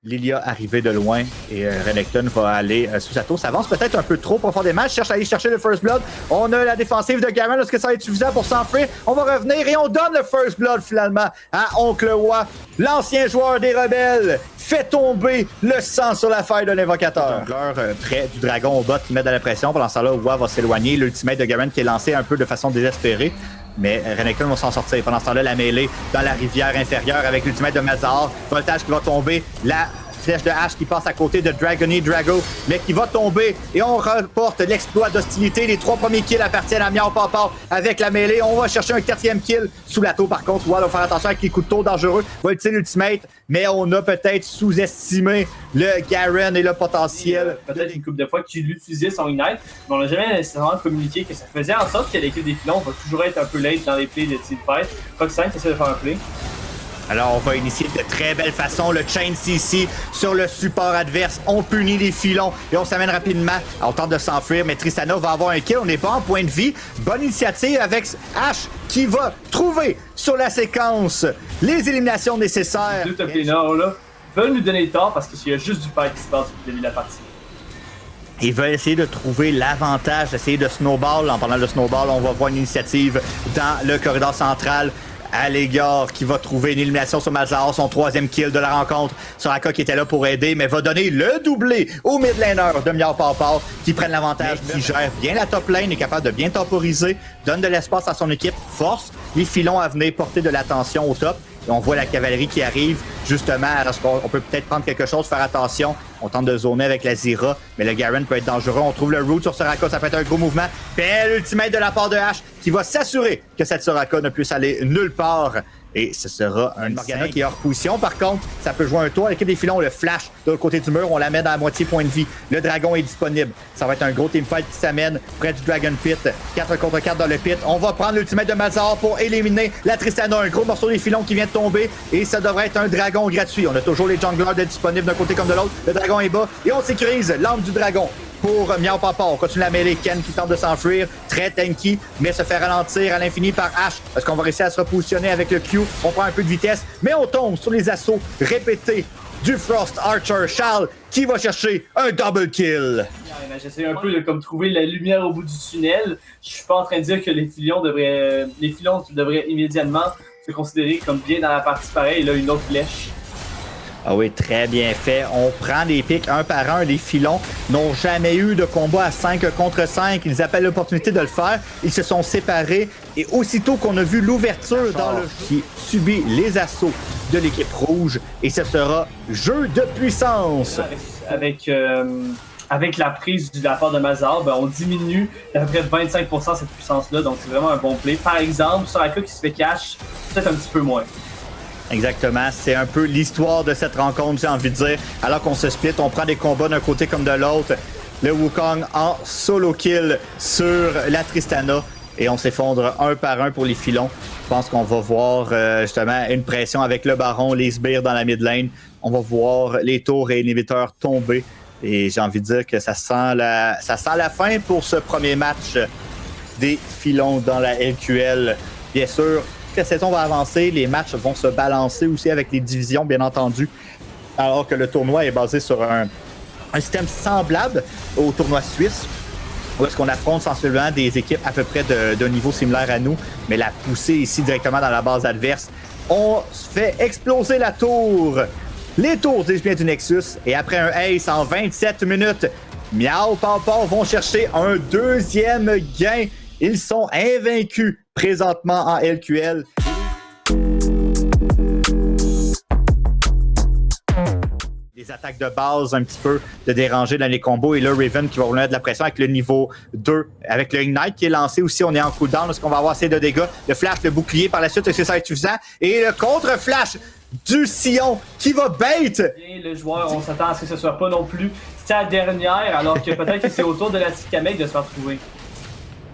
Lilia arrivée de loin et Renekton va aller sous sa tour. Ça avance peut-être un peu trop profondément. Je cherche à aller chercher le First Blood. On a la défensive de Garen. Est-ce que ça va être suffisant pour s'enfuir? On va revenir et on donne le First Blood finalement à Oncle Wa. L'ancien joueur des rebelles fait tomber le sang sur la faille de l'invocateur. Près du dragon au bot qui met de la pression. Pendant ce temps-là, Wa va s'éloigner. L'ultimate de Garen qui est lancé un peu de façon désespérée. Mais Renekton va s'en sortir. Pendant ce temps-là, la mêlée dans la rivière inférieure avec l'ultimate de Malzahar. Voltage qui va tomber. La flèche de hache qui passe à côté de Dragony Drago, mais qui va tomber. Et on reporte l'exploit d'hostilité. Les 3 premiers kills appartiennent à Miao Papa avec la mêlée. On va chercher un 4e kill sous la tour. Par contre, Wall va faire attention avec les couteaux dangereux. Va utiliser l'ultimate, mais on a peut-être sous-estimé le Garen et le potentiel. Peut-être une couple de fois qu'il utilisait son Ignite, mais on n'a jamais nécessairement communiqué que ça faisait en sorte que l'équipe des filons va toujours être un peu late dans les plays de teamfight. Fox5 essaie de faire un play. Alors, on va initier de très belle façon le Chain CC sur le support adverse. On punit les filons et on s'amène rapidement. On tente de s'enfuir, mais Tristana va avoir un kill. On n'est pas en point de vie. Bonne initiative avec Ash qui va trouver sur la séquence les éliminations nécessaires. Les deux top laners là veulent nous donner le tort parce qu'il y a juste du fight qui se passe depuis le début de la partie. Il va essayer de trouver l'avantage, d'essayer de snowball. En parlant de snowball, on va voir une initiative dans le corridor central. Allégar qui va trouver une élimination sur Malzahar, son 3e kill de la rencontre. Soraka qui était là pour aider, mais va donner le doublé au mid laner de Miao Papa qui prennent l'avantage, qui gère bien la top lane, est capable de bien temporiser, donne de l'espace à son équipe, force les filons à venir porter de l'attention au top. Et on voit la cavalerie qui arrive, justement, alors qu'on peut peut-être prendre quelque chose, faire attention. On tente de zoner avec la Zyra, mais le Garen peut être dangereux. On trouve le root sur Soraka, ça peut être un gros mouvement. Belle ultimate de la part de H qui va s'assurer que cette Soraka ne puisse aller nulle part. Et ce sera un Morgana qui est hors position. Par contre, ça peut jouer un tour. L'équipe des filons, le flash de l'autre côté du mur, on la met dans la moitié point de vie. Le dragon est disponible. Ça va être un gros teamfight qui s'amène près du Dragon Pit. 4 contre 4 dans le pit. On va prendre l'ultimate de Malzahar pour éliminer la Tristana. Un gros morceau des filons qui vient de tomber. Et ça devrait être un dragon gratuit. On a toujours les junglers disponibles d'un côté comme de l'autre. Le dragon est bas. Et on sécurise l'âme du dragon. Pour Miao Papa, on continue la mêlée. Ken qui tente de s'enfuir, très tanky, mais se fait ralentir à l'infini par Ash. Est-ce qu'on va réussir à se repositionner avec le Q? On prend un peu de vitesse, mais on tombe sur les assauts répétés du Frost Archer. Charles qui va chercher un double kill. J'essaie un peu de comme trouver la lumière au bout du tunnel. Je suis pas en train de dire que les filons devraient immédiatement se considérer comme bien dans la partie pareille. Et là, une autre flèche. Ah oui, très bien fait. On prend des pics un par un. Les filons n'ont jamais eu de combat à 5 contre 5. Ils appellent l'opportunité de le faire. Ils se sont séparés. Et aussitôt qu'on a vu l'ouverture dans le qui subit les assauts de l'équipe rouge, et ce sera jeu de puissance. Avec la prise de la part de Malzahar, on diminue d'à peu près 25% cette puissance-là. Donc c'est vraiment un bon play. Par exemple, Soraka qui se fait cash, peut-être un petit peu moins. Exactement, c'est un peu l'histoire de cette rencontre, j'ai envie de dire. Alors qu'on se split, on prend des combats d'un côté comme de l'autre. Le Wukong en solo kill sur la Tristana et on s'effondre un par un pour les filons. Je pense qu'on va voir justement une pression avec le Baron, les sbires dans la mid lane. On va voir les tours et inhibiteurs tomber. Et j'ai envie de dire que ça sent la fin pour ce premier match des filons dans la LQL. Bien sûr, la saison va avancer, les matchs vont se balancer aussi avec les divisions, bien entendu, alors que le tournoi est basé sur un système semblable au tournoi suisse, où est-ce qu'on affronte sensiblement des équipes à peu près d'un niveau similaire à nous, mais la poussée ici directement dans la base adverse. On se fait exploser la tour, les tours des biens du Nexus, et après un ace en 27 minutes, Miao Papa vont chercher un 2e gain. Ils sont invaincus présentement en LQL. Des attaques de base un petit peu de déranger dans les combos. Et là, Raven qui va remettre de la pression avec le niveau 2. Avec le Ignite qui est lancé aussi, on est en cooldown. Est-ce qu'on va avoir assez de dégâts? Le flash, le bouclier par la suite, est-ce que ça va être suffisant? Et le contre-flash du Sion qui va bait! Bien, le joueur, on s'attend à ce que ce soit pas non plus sa dernière, alors que peut-être que c'est autour de la petite Kamek de se faire trouver.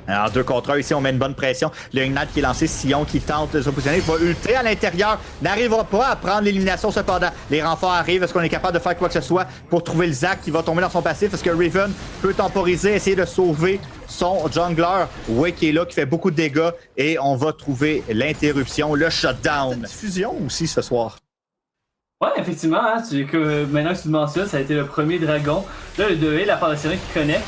Alors, 2 contre 1, ici, on met une bonne pression. Le Ignite qui est lancé, Sion qui tente de se positionner, va ulter à l'intérieur, n'arrivera pas à prendre l'élimination cependant. Les renforts arrivent, est-ce qu'on est capable de faire quoi que ce soit pour trouver le Zac qui va tomber dans son passif? Est-ce que Raven peut temporiser, essayer de sauver son jungler? Oui, qui est là, qui fait beaucoup de dégâts, et on va trouver l'interruption, le shutdown. Fusion aussi ce soir. Ouais, effectivement, hein, maintenant que tu demandes ça, ça a été le premier dragon. Là, le 2 l'apparition qui connecte.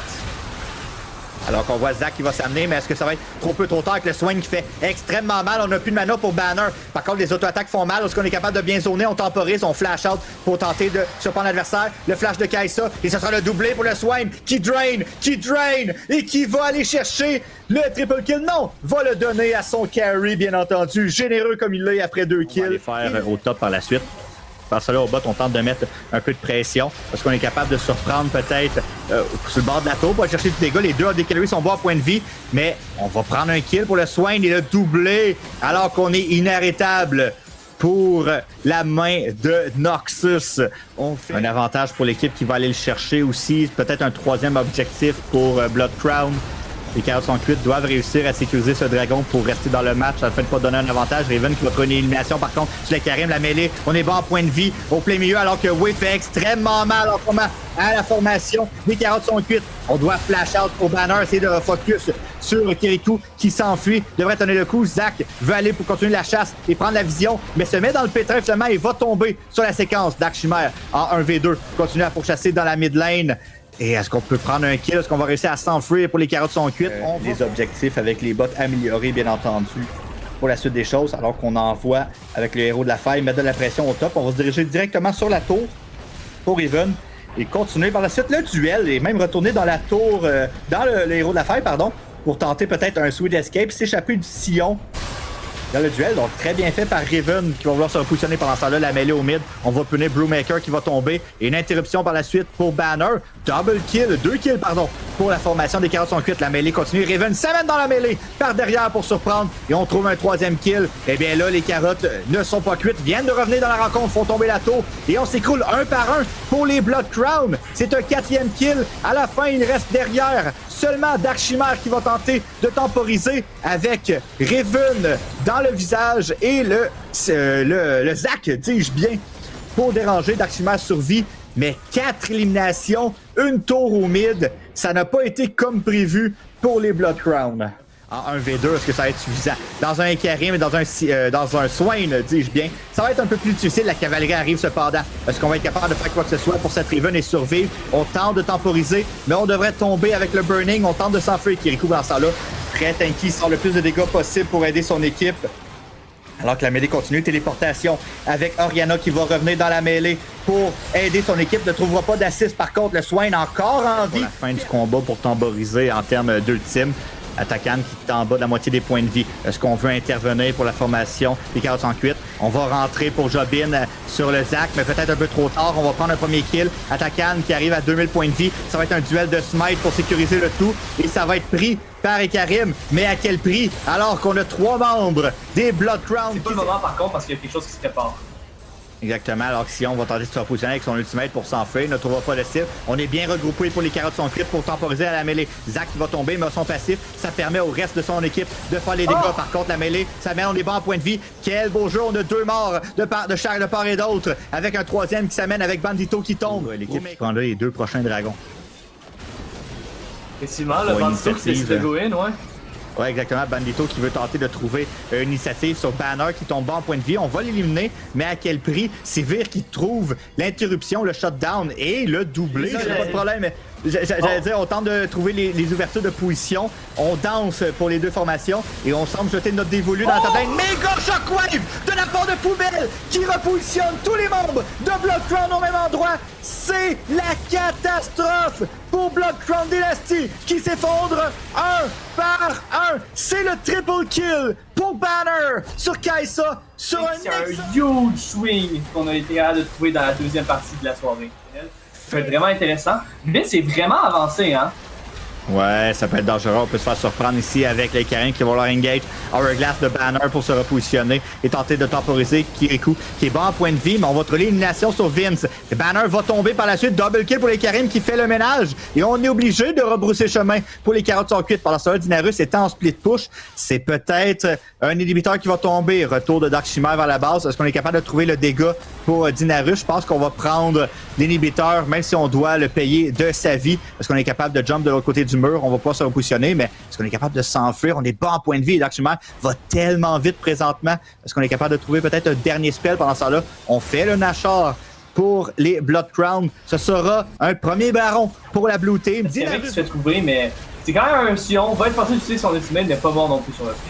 Alors qu'on voit Zach qui va s'amener, mais est-ce que ça va être trop peu trop tard avec le swing qui fait extrêmement mal? On n'a plus de mana pour Banner. Par contre, les auto-attaques font mal. Est-ce qu'on est capable de bien zoner? On temporise, on flash out pour tenter de surprendre l'adversaire. Le flash de Kai'Sa, et ce sera le doublé pour le swing qui drain, et qui va aller chercher le triple kill. Non, va le donner à son carry, bien entendu. Généreux comme il l'est après 2 kills. On va aller faire au top par la suite. Parce que là, au bot, on tente de mettre un peu de pression. Parce qu'on est capable de surprendre peut-être sur le bord de la tour pour aller chercher du dégât. Les deux AD Carry sont bas à point de vie. Mais on va prendre un kill pour le Swain et le doubler. Alors qu'on est inarrêtable pour la main de Noxus. On fait un avantage pour l'équipe qui va aller le chercher aussi. Peut-être un troisième objectif pour Blood Crown. Les 48 doivent réussir à sécuriser ce dragon pour rester dans le match afin de ne pas donner un avantage. Raven qui va prendre une élimination par contre sur le Karim, la mêlée. On est bon en point de vie au plein milieu alors que Wei fait extrêmement mal en moment à la formation. Les 48, on doit flash out pour Banner, essayer de refocus sur Kirikou qui s'enfuit. Devrait donner le coup. Zach veut aller pour continuer la chasse et prendre la vision, mais se met dans le pétrin finalement et va tomber sur la séquence. Dark Chimère en 1v2 continue à pourchasser dans la mid lane. Et est-ce qu'on peut prendre un kill? Est-ce qu'on va réussir à s'enfuir pour les carottes sont cuites? Les objectifs avec les bots améliorés, bien entendu, pour la suite des choses, alors qu'on envoie avec le héros de la faille, mettre de la pression au top. On va se diriger directement sur la tour pour Raven et continuer par la suite le duel et même retourner dans la tour, dans le héros de la faille, pardon, pour tenter peut-être un sweet escape, s'échapper du sillon dans le duel. Donc très bien fait par Raven qui va vouloir se repositionner pendant ce temps-là, la mêlée au mid. On va punir Brewmaker qui va tomber et une interruption par la suite pour Banner. Double kill, 2 kills pardon, pour la formation des carottes sont cuites. La mêlée continue. Raven s'amène dans la mêlée par derrière pour surprendre et on trouve un troisième kill. Et bien là, les carottes ne sont pas cuites, viennent de revenir dans la rencontre, font tomber la tour et on s'écroule un par un pour les Blood Crown. C'est un 4e kill. À la fin, il reste derrière seulement Dark Chimère qui va tenter de temporiser avec Raven dans le visage et le Zach, dis-je bien, pour déranger. Dark Chimère survit, mais 4 éliminations, une tour au mid, ça n'a pas été comme prévu pour les Blood Crown. En 1v2, est-ce que ça va être suffisant? Dans un Karim et dans un Swain, dis-je bien, ça va être un peu plus difficile. La cavalerie arrive cependant. Est-ce qu'on va être capable de faire quoi que ce soit pour cette Raven et survivre? On tente de temporiser, mais on devrait tomber avec le Burning. On tente de s'enfuir. Kirikou dans ça là. Très tanky, sort le plus de dégâts possible pour aider son équipe. Alors que la mêlée continue, téléportation avec Orianna qui va revenir dans la mêlée pour aider son équipe. Ne trouvera pas d'assist par contre. Le Swain encore en vie. Pour la fin du combat pour temporiser en termes d'ultime. Attaquant qui est en bas de la moitié des points de vie. Est-ce qu'on veut intervenir pour la formation des carottes en cuite? On va rentrer pour Jobin sur le Zach, mais peut-être un peu trop tard. On va prendre un premier kill. Attaquant qui arrive à 2000 points de vie. Ça va être un duel de smite pour sécuriser le tout. Et ça va être pris par Ekarim. Mais à quel prix? Alors qu'on a 3 membres des Blood Crown. C'est pas le moment par contre parce qu'il y a quelque chose qui se prépare. Exactement, alors que Sion va tenter de se repositionner avec son ultimate pour s'enfuir, ne trouvera pas de cible. On est bien regroupé pour les carottes sont cuites pour temporiser à la mêlée. Zach va tomber, mais son passif, ça permet au reste de son équipe de faire les dégâts. Oh! Par contre, la mêlée, ça met on est bon en point de vie. Quel beau jeu, on a 2 morts de part et d'autre, avec un troisième qui s'amène avec Bandito qui tombe. L'équipe prend là les 2 prochains dragons. Effectivement, le Bandito qui décide de go in, ouais. Ouais, exactement. Bandito qui veut tenter de trouver une initiative sur Banner qui tombe bas en point de vie. On va l'éliminer, mais à quel prix? C'est Vir qui trouve l'interruption, le shutdown et le doublé. J'ai pas de problème. J'allais dire, on tente de trouver les ouvertures de position. On danse pour les 2 formations et on semble jeter notre dévolu dans la tête. Méga Shockwave de la part de Poubelle qui repositionne tous les membres de Blood Crown au même endroit. C'est la catastrophe pour Blood Crown Dynasty qui s'effondre un par un. C'est le triple kill pour Banner sur Kai'Sa sur c'est un huge swing qu'on a été capable de trouver dans la 2e partie de la soirée. Ça peut être vraiment intéressant, mais c'est vraiment avancé, hein? Ouais, ça peut être dangereux. On peut se faire surprendre ici avec les Karim qui vont leur engage Hourglass de Banner pour se repositionner et tenter de temporiser Kirikou qui est bon en point de vie, mais on va trouver l'élimination sur Vince. Et Banner va tomber par la suite. Double kill pour les Karim qui fait le ménage. Et on est obligé de rebrousser chemin pour les carottes sont cuites. Pendant ce temps-là, Dinarus est en split push. C'est peut-être un inhibiteur qui va tomber. Retour de Dark Chimère vers la base. Est-ce qu'on est capable de trouver le dégât pour Dinarus? Je pense qu'on va prendre l'inhibiteur, même si on doit le payer de sa vie. Est-ce qu'on est capable de jump de l'autre côté du du mur, on va pas se repositionner, mais est-ce qu'on est capable de s'enfuir? On est bas en point de vie et Dark Chimère va tellement vite présentement. Est-ce qu'on est capable de trouver peut-être un dernier spell pendant ce temps-là? On fait le Nashor pour les Blood Crown. Ce sera un premier baron pour la Blue Team. C'est vrai qu'il se fait trouver, mais c'est quand même un Sion. Va être facile d'utiliser son ultimate, mais pas mort non plus sur le prix.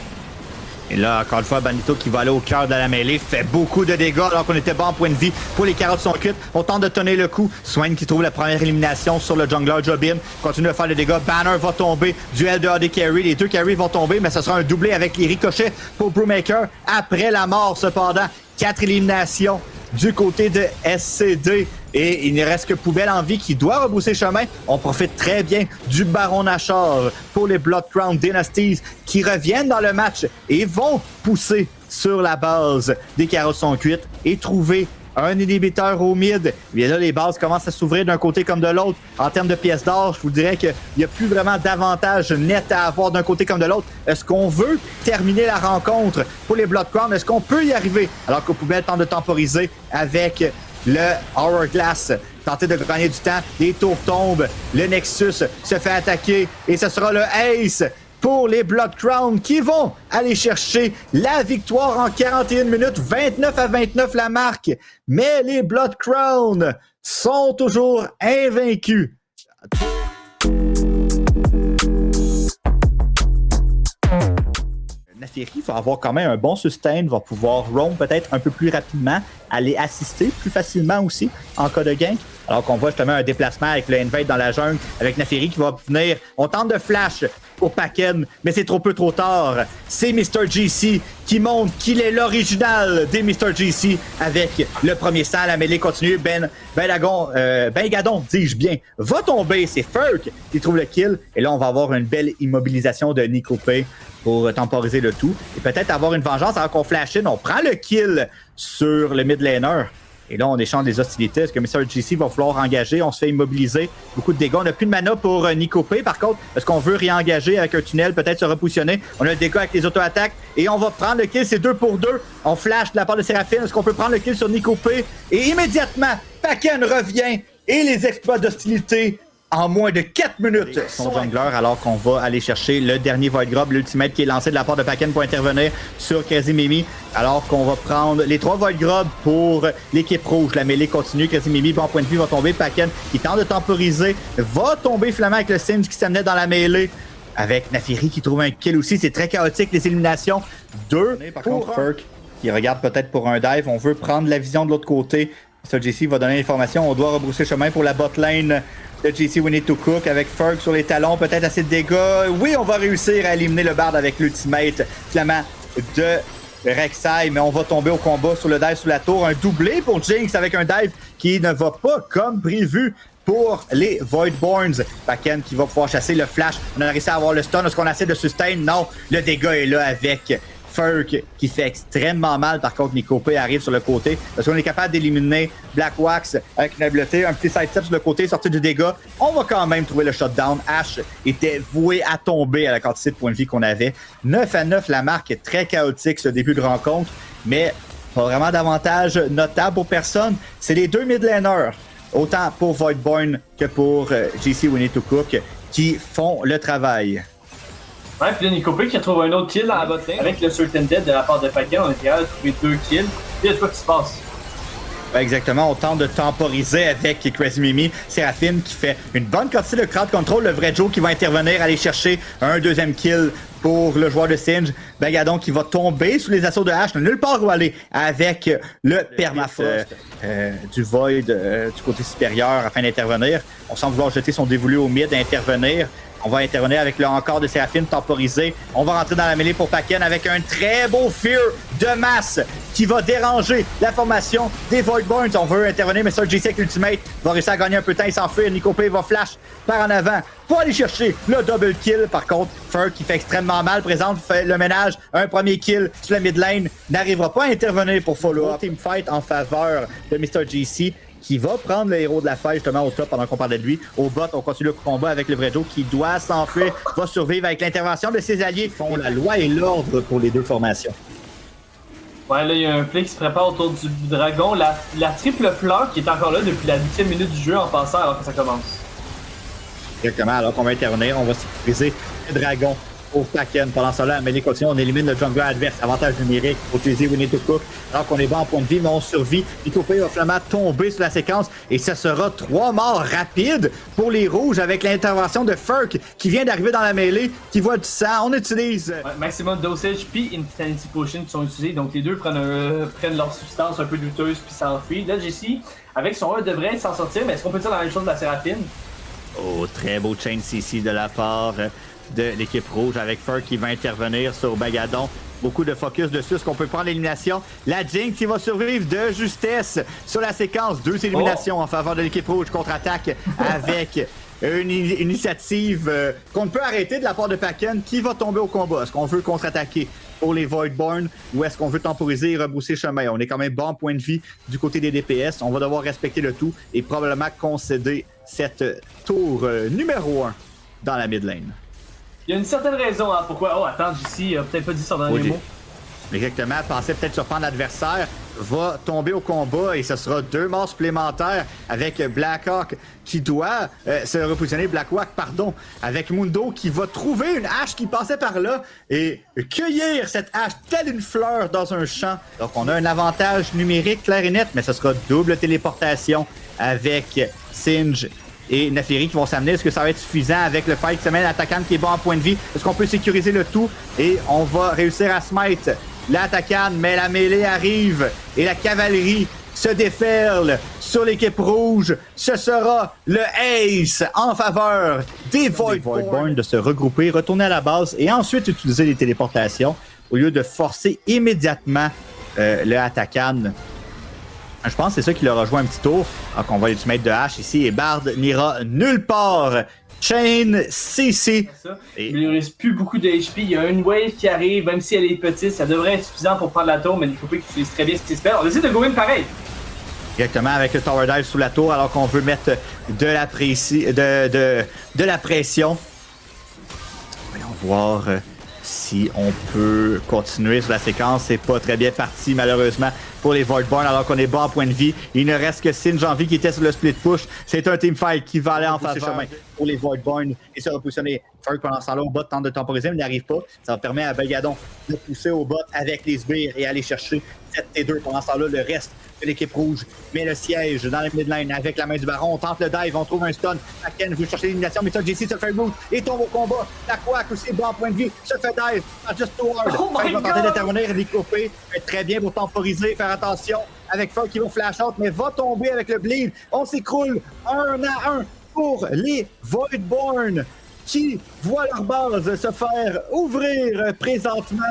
Et là, encore une fois, Banito qui va aller au cœur de la mêlée fait beaucoup de dégâts alors qu'on était bas en point de vie pour les carottes sont cuites. On tente de tenir le coup. Swain qui trouve la première élimination sur le jungler Jobin. Continue de faire des dégâts. Banner va tomber. Duel de AD Carry. Les deux carry vont tomber, mais ce sera un doublé avec les ricochets pour Brewmaker. Après la mort, cependant, 4 éliminations du côté de SCD. Et il ne reste que Poubelle en vie qui doit rebrousser chemin. On profite très bien du Baron Nashor pour les Blood Crown Dynasties qui reviennent dans le match et vont pousser sur la base des carottes sont cuites et trouver un inhibiteur au mid. Bien là, les bases commencent à s'ouvrir d'un côté comme de l'autre. En termes de pièces d'or, je vous dirais qu'il n'y a plus vraiment d'avantage net à avoir d'un côté comme de l'autre. Est-ce qu'on veut terminer la rencontre pour les Blood Crown? Est-ce qu'on peut y arriver? Alors que Poubelle tente de temporiser avec le Hourglass, tenter de gagner du temps. Les tours tombent. Le Nexus se fait attaquer. Et ce sera le Ace pour les Blood Crown qui vont aller chercher la victoire en 41 minutes. 29-29 la marque. Mais les Blood Crown sont toujours invaincus. Naafiri va avoir quand même un bon sustain, va pouvoir roam peut-être un peu plus rapidement, aller assister plus facilement aussi en cas de gank. Alors qu'on voit justement un déplacement avec le invade dans la jungle, avec Naafiri qui va venir. On tente de flash au Paken, mais c'est trop peu trop tard. C'est Mr. GC qui montre qu'il est l'original des Mr. GC avec le premier sang. La mêlée continue. Bengadon, dis-je bien, va tomber. C'est Ferk qui trouve le kill. Et là, on va avoir une belle immobilisation de Nico P pour temporiser le tout. Et peut-être avoir une vengeance alors qu'on flash in. On prend le kill sur le mid laner. Et là, on échange des hostilités. Est-ce que Mr. GC va falloir engager? On se fait immobiliser. Beaucoup de dégâts. On n'a plus de mana pour Nico P. Par contre, est-ce qu'on veut réengager avec un tunnel? Peut-être se repositionner. On a le dégât avec les auto-attaques. Et on va prendre le kill. C'est 2 pour 2. On flash de la part de Seraphine. Est-ce qu'on peut prendre le kill sur Nico P? Et immédiatement, Paken revient. Et les exploits d'hostilité en moins de 4 minutes son jungler, alors qu'on va aller chercher le dernier Void Grub, l'ultimate qui est lancé de la part de Paken pour intervenir sur Crazy alors qu'on va prendre les 3 Void Grub pour l'équipe rouge. La mêlée continue, Crazy bon point de vue va tomber, Paken qui tente de temporiser, va tomber finalement avec le Singe qui s'amenait dans la mêlée, avec Naafiri qui trouve un kill aussi. C'est très chaotique les éliminations. 2 par contre Ferk qui regarde peut-être pour un dive. On veut prendre la vision de l'autre côté. Ça, JC va donner l'information. On doit rebrousser chemin pour la bot lane de JC We Need to Cook avec Ferg sur les talons. Peut-être assez de dégâts. Oui, on va réussir à éliminer le Bard avec l'ultimate finalement de Rek'Sai, mais on va tomber au combat sur le dive sous la tour. Un doublé pour Jinx avec un dive qui ne va pas comme prévu pour les Voidborns. Paken qui va pouvoir chasser le flash. On a réussi à avoir le stun. Est-ce qu'on essaie de sustain? Non. Le dégât est là avec Ferk qui fait extrêmement mal. Par contre, Nico P arrive sur le côté. Parce qu'on est capable d'éliminer Black Wax avec une habileté. Un petit sidestep sur le côté, sortir du dégât. On va quand même trouver le shutdown. Ashe était voué à tomber à la quantité de points de vie qu'on avait. 9-9, la marque est très chaotique ce début de rencontre. Mais pas vraiment d'avantage notable pour personne. C'est les deux mid laners, autant pour Voidborn que pour JC We Need to Cook, qui font le travail. Ouais, puis là, Nico P qui retrouve un autre kill dans la bot lane. Avec le Certain Dead de la part de Paken, on est capable de trouver 2 kills. Puis il y a quoi qui se passe? Ouais, exactement, on tente de temporiser avec Crazy Mimi. Seraphine qui fait une bonne quantité de crowd control. Le vrai Joe qui va intervenir, aller chercher un deuxième kill pour le joueur de Singe. Bengadon qui va tomber sous les assauts de Ashe. Nulle part où aller avec le permafrost du Void du côté supérieur afin d'intervenir. On semble vouloir jeter son dévolu au mid et intervenir. On va intervenir avec le encore de Seraphine temporisé. On va rentrer dans la mêlée pour Paken avec un très beau Fear de masse qui va déranger la formation des Voidborns. On veut intervenir, mais ça, JC avec l'ultimate va réussir à gagner un peu de temps et s'enfuir. Nico P va flash par en avant pour aller chercher le double kill. Par contre, Ferg qui fait extrêmement mal, présente, fait le ménage. Un premier kill sur la mid lane, n'arrivera pas à intervenir pour follow-up. Team fight en faveur de Mr. GC, qui va prendre le héros de la fête justement au top pendant qu'on parlait de lui. Au bot, on continue le combat avec le vrai Joe qui doit s'enfuir, va survivre avec l'intervention de ses alliés qui font la loi et l'ordre pour les deux formations. Ouais, là, il y a un play qui se prépare autour du dragon. La triple fleur qui est encore là depuis la 8e minute du jeu en passant alors que ça commence. Exactement, alors qu'on va intervenir, on va sécuriser le dragon au Paken. Pendant ce temps-là, Amélie continue, on élimine le jungler adverse. Avantage numérique pour utiliser We Need to Cook. Alors qu'on est bas en point de vie, mais on survit. Nicopé va finalement tomber sur la séquence et ce sera 3 morts rapides pour les rouges avec l'intervention de Furk qui vient d'arriver dans la mêlée, qui voit du sang. On utilise maximum dosage puis Insanity Potion qui sont utilisés. Donc les deux prennent leur substance un peu douteuse puis s'enfuient. Là, Jessie, avec son 1, devrait s'en sortir, mais est-ce qu'on peut dire la même chose de la Séraphine? Oh, très beau chain CC de la part de l'équipe rouge avec Furk qui va intervenir sur Bagadon. Beaucoup de focus dessus. Est-ce qu'on peut prendre l'élimination? La Jinx qui va survivre de justesse sur la séquence. 2 éliminations en faveur de l'équipe rouge. Contre-attaque avec une initiative qu'on ne peut arrêter de la part de Paken qui va tomber au combat. Est-ce qu'on veut contre-attaquer pour les Voidborn ou est-ce qu'on veut temporiser et rebrousser chemin? On est quand même bon en point de vie du côté des DPS. On va devoir respecter le tout et probablement concéder cette tour numéro 1 dans la mid lane. Il y a une certaine raison hein, pourquoi. Oh, attends, JC a peut-être pas dit son dernier mot. Exactement, pensait peut-être surprendre l'adversaire, va tomber au combat et ce sera 2 morts supplémentaires avec Blackhawk qui doit se repositionner, Blackhawk, pardon, avec Mundo qui va trouver une hache qui passait par là et cueillir cette hache telle une fleur dans un champ. Donc on a un avantage numérique clair et net, mais ce sera double téléportation avec Singe et Naafiri qui vont s'amener. Est-ce que ça va être suffisant avec le fight semaine attaquant qui est bon en point de vie? Est-ce qu'on peut sécuriser le tout? Et on va réussir à smite l'attaquant, mais la mêlée arrive et la cavalerie se déferle sur l'équipe rouge. Ce sera le ace en faveur des Voidborn de se regrouper, retourner à la base et ensuite utiliser les téléportations au lieu de forcer immédiatement le attaquant. Je pense que c'est ça qui leur a joué un petit tour. Donc on va lui mettre de hache ici et Bard n'ira nulle part. Chain CC. Il ne reste plus beaucoup de HP. Il y a une wave qui arrive, même si elle est petite, ça devrait être suffisant pour prendre la tour, mais il faut pas qu'il utilise très bien ce qui se fait. On décide de go in pareil. Exactement, avec le Tower Dive sous la tour, alors qu'on veut mettre de la pression. Voyons voir si on peut continuer sur la séquence. C'est pas très bien parti, malheureusement, pour les Voidborn, alors qu'on est bas en point de vie. Il ne reste que Sin Janvi qui était sur le split push. C'est un teamfight qui va aller en faveur pour les Voidborn et se repositionner. Furk, pendant ce temps-là, au bot tente de temporiser, mais n'arrive pas. Ça permet à Belgadon de pousser au bot avec les sbires et aller chercher 7T2. Pendant ce temps-là, le reste de l'équipe rouge met le siège dans la midline avec la main du baron. On tente le dive, on trouve un stun. Paken veut chercher l'élimination, mais ça, JC se fait move et tombe au combat. La Quack aussi, bon point de vie, se fait dive par Just Toward. Oh my va God! tenter d'intervenir, Nicopé fait très bien pour temporiser, faire attention avec Furk qui va flash out, mais va tomber avec le bleed. On s'écroule 1 à 1 pour les Voidborn qui voient leur base se faire ouvrir présentement.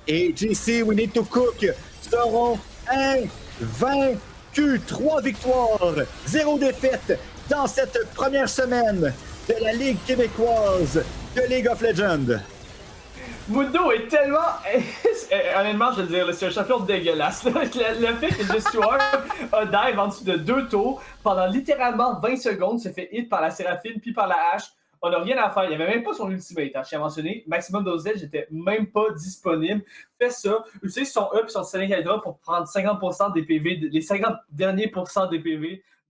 Et JC, We Need to Cook seront invaincus. 3 victoires, 0 défaite dans cette première semaine de la Ligue québécoise de League of Legends. Mundo est tellement... Honnêtement, je veux dire, c'est un champion dégueulasse. Le fait que Just Stewart a dive en dessous de 2 tours pendant littéralement 20 secondes, se fait hit par la Séraphine puis par la hache. On n'a rien à faire. Il n'y avait même pas son ultimate. Hein, je tiens à mentionner. Maximum dosage n'était même pas disponible. Fait ça. Utilise son up et son Selling Hydra pour prendre 50% des PV, les 50 derniers pourcents des PV